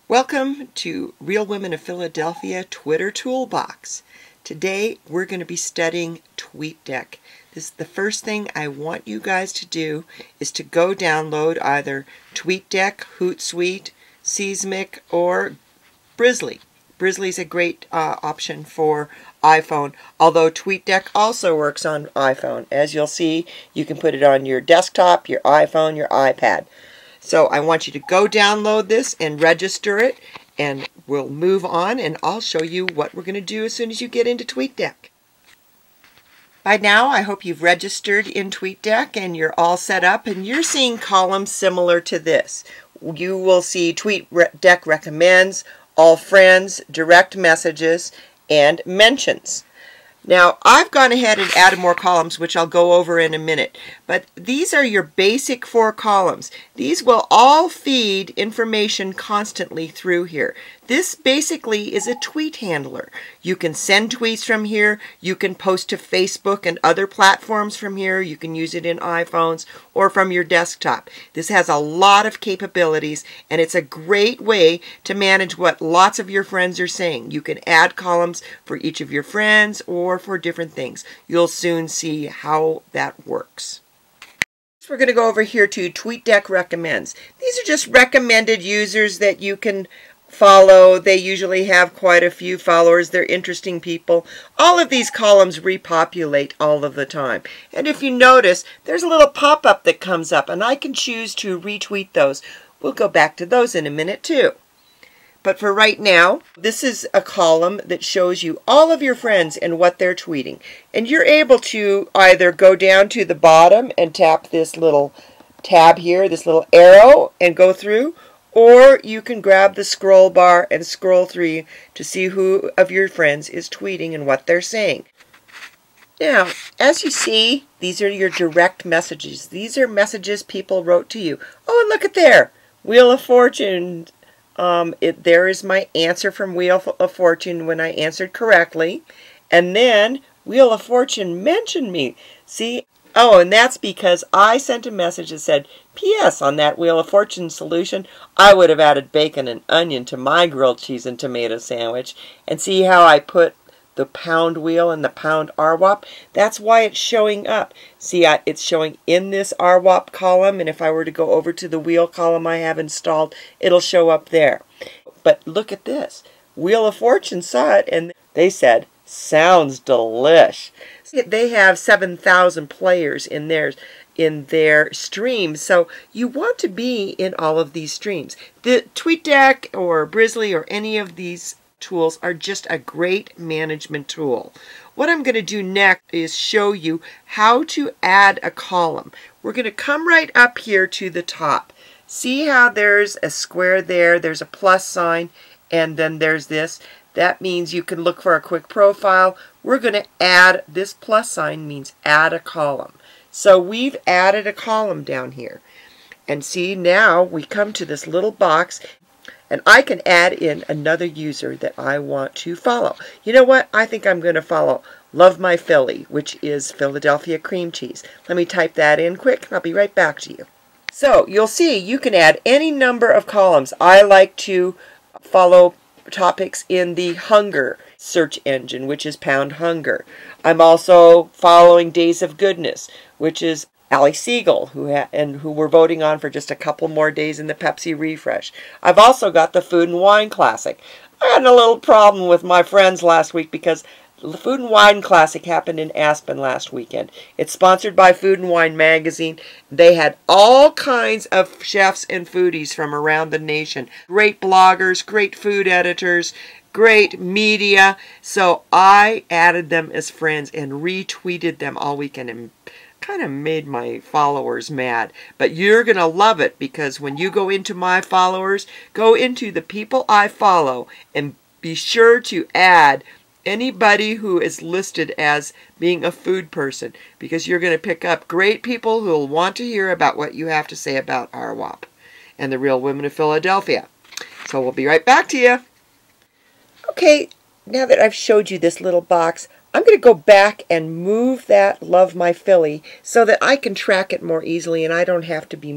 Welcome to Real Women of Philadelphia Twitter Toolbox. Today we're going to be studying TweetDeck. The first thing I want you guys to do is to go download either TweetDeck, Hootsuite, Seismic, or Brizzly. Brizzly is a great option for iPhone, although TweetDeck also works on iPhone. As you'll see, you can put it on your desktop, your iPhone, your iPad. So I want you to go download this and register it, and we'll move on, and I'll show you what we're going to do as soon as you get into TweetDeck. By now, I hope you've registered in TweetDeck and you're all set up, and you're seeing columns similar to this. You will see TweetDeck recommends, all friends, direct messages, and mentions. Now, I've gone ahead and added more columns, which I'll go over in a minute. But these are your basic 4 columns. These will all feed information constantly through here. This basically is a tweet handler. You can send tweets from here. You can post to Facebook and other platforms from here. You can use it in iPhones or from your desktop. This has a lot of capabilities, and it's a great way to manage what lots of your friends are saying. You can add columns for each of your friends or for different things. You'll soon see how that works. We're going to go over here to TweetDeck recommends. These are just recommended users that you can follow. They usually have quite a few followers. They're interesting people. All of these columns repopulate all of the time. And if you notice, there's a little pop-up that comes up, and I can choose to retweet those. We'll go back to those in a minute too. But for right now, this is a column that shows you all of your friends and what they're tweeting. And you're able to either go down to the bottom and tap this little tab here, this little arrow, and go through, or you can grab the scroll bar and scroll through to see who of your friends is tweeting and what they're saying. Now, as you see, these are your direct messages. These are messages people wrote to you. Oh, and look at there, Wheel of Fortune. There is my answer from Wheel of Fortune when I answered correctly. And then Wheel of Fortune mentioned me. See? Oh, and that's because I sent a message that said, P.S. on that Wheel of Fortune solution, I would have added bacon and onion to my grilled cheese and tomato sandwich. And see how I put the pound wheel and the pound RWOP? That's why it's showing up. See, it's showing in this RWOP column, and if I were to go over to the wheel column I have installed, it'll show up there. But look at this. Wheel of Fortune saw it, and they said, sounds delish. They have 7,000 players in their streams, so you want to be in all of these streams. The TweetDeck or Brizzly or any of these tools are just a great management tool. What I'm going to do next is show you how to add a column. We're going to come right up here to the top. See how there's a square there, there's a plus sign, and then there's this. That means you can look for a quick profile. We're going to add, this plus sign means add a column. So we've added a column down here. And see, now we come to this little box, and I can add in another user that I want to follow. You know what? I think I'm going to follow Love My Philly, which is Philadelphia cream cheese. Let me type that in quick, and I'll be right back to you. So you'll see you can add any number of columns. I like to follow topics in the hunger search engine, which is Pound Hunger. I'm also following Days of Goodness, which is Ali Siegel, who we're voting on for just a couple more days in the Pepsi refresh. I've also got the Food and Wine Classic. I had a little problem with my friends last week because the Food and Wine Classic happened in Aspen last weekend. It's sponsored by Food and Wine Magazine. They had all kinds of chefs and foodies from around the nation. Great bloggers, great food editors, great media. So I added them as friends and retweeted them all weekend and kind of made my followers mad. But you're going to love it, because when you go into my followers, go into the people I follow and be sure to add anybody who is listed as being a food person, because you're going to pick up great people who will want to hear about what you have to say about RWOP and the Real Women of Philadelphia. So we'll be right back to you. Okay, now that I've showed you this little box, I'm going to go back and move that Love My Philly so that I can track it more easily and I don't have to be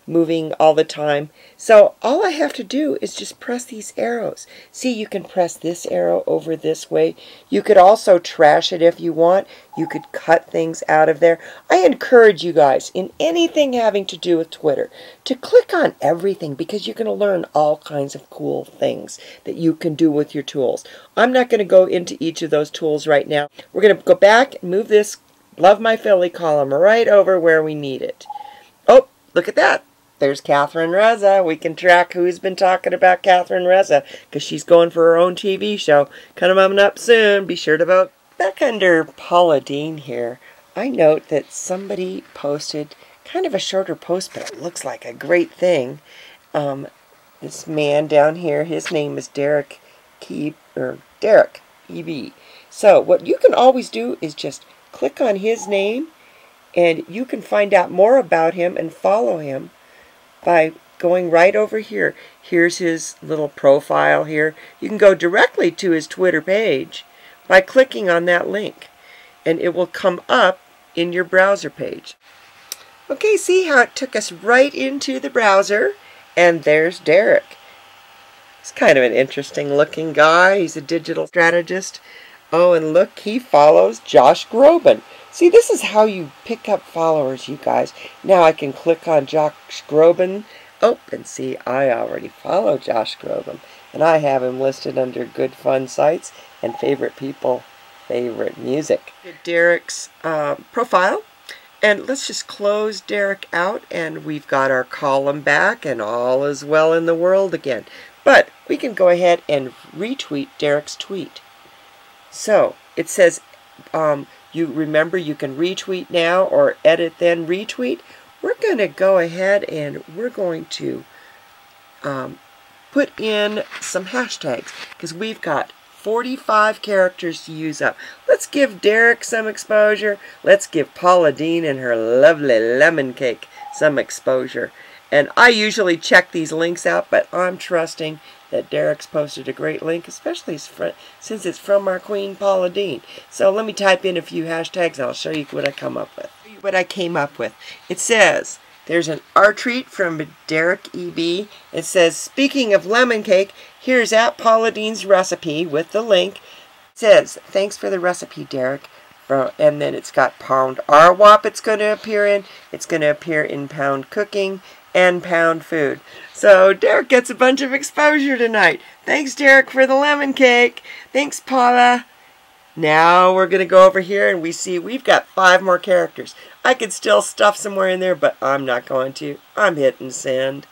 moving all the time. So all I have to do is just press these arrows. See, you can press this arrow over this way. You could also trash it if you want. You could cut things out of there. I encourage you guys, in anything having to do with Twitter, to click on everything, because you're going to learn all kinds of cool things that you can do with your tools. I'm not going to go into each of those tools right now. We're going to go back and move this Love My Philly column right over where we need it. Oh, look at that. There's Catherine Reza. We can track who's been talking about Catherine Reza, because she's going for her own TV show. Coming up soon. Be sure to vote. Back under Paula Deen here, I note that somebody posted kind of a shorter post, but it looks like a great thing. This man down here, his name is Derek EB. So what you can always do is just click on his name, and you can find out more about him and follow him by going right over here. Here's his little profile here. You can go directly to his Twitter page by clicking on that link, and it will come up in your browser page. Okay, see how it took us right into the browser, and there's Derek. He's kind of an interesting looking guy. He's a digital strategist. Oh, and look, he follows Josh Groban. See, this is how you pick up followers, you guys. Now I can click on Josh Groban. Oh, and see, I already follow Josh Groban, and I have him listed under good fun sites and favorite people, favorite music. Derek's profile, and let's just close Derek out, and we've got our column back, and all is well in the world again. But we can go ahead and retweet Derek's tweet. So it says, you remember you can retweet now or edit then retweet. We're going to go ahead and we're going to put in some hashtags, because we've got 45 characters to use up. Let's give Derek some exposure. Let's give Paula Deen and her lovely lemon cake some exposure. And I usually check these links out, but I'm trusting that Derek's posted a great link, especially since it's from our queen, Paula Deen. So let me type in a few hashtags, and I'll show you what I come up with. It says, there's an art treat from Derek EB. It says, speaking of lemon cake, here's at Paula Deen's recipe with the link. It says, thanks for the recipe, Derek. And then it's got pound RWOP it's going to appear in. It's going to appear in pound cooking and pound food. So Derek gets a bunch of exposure tonight. Thanks, Derek, for the lemon cake. Thanks, Paula. Now we're going to go over here, and we see we've got 5 more characters. I could still stuff somewhere in there, but I'm not going to. I'm hitting send.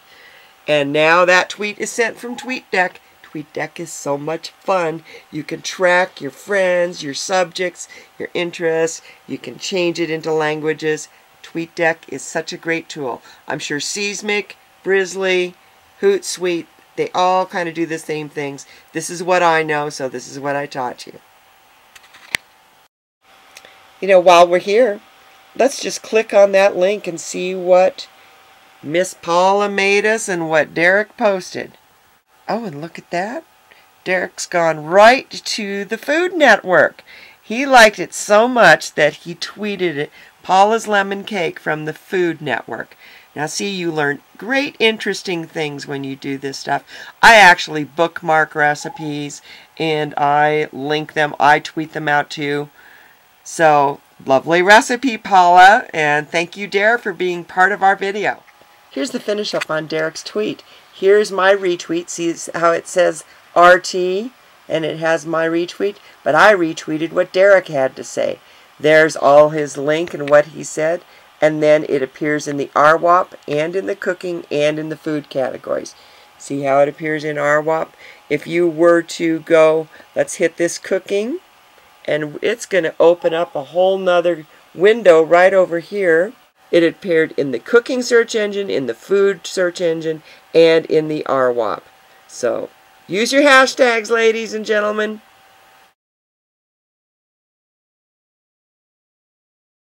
And now that tweet is sent from TweetDeck. TweetDeck is so much fun. You can track your friends, your subjects, your interests. You can change it into languages. TweetDeck is such a great tool. I'm sure Seismic, Brizzly, Hootsuite, they all kind of do the same things. This is what I know, so this is what I taught you. You know, while we're here, let's just click on that link and see what Miss Paula made us and what Derek posted. Oh, and look at that. Derek's gone right to the Food Network. He liked it so much that he tweeted it, Paula's lemon cake from the Food Network. Now see, you learn great interesting things when you do this stuff. I actually bookmark recipes and I link them. I tweet them out too. So, lovely recipe, Paula, and thank you, Derek, for being part of our video. Here's the finish up on Derek's tweet. Here's my retweet. See how it says RT and it has my retweet? But I retweeted what Derek had to say. There's all his link and what he said, and then it appears in the RWOP and in the cooking and in the food categories. See how it appears in RWOP? If you were to go, let's hit this cooking, and it's going to open up a whole nother window right over here. It appeared in the cooking search engine, in the food search engine, and in the RWOP. So use your hashtags, ladies and gentlemen.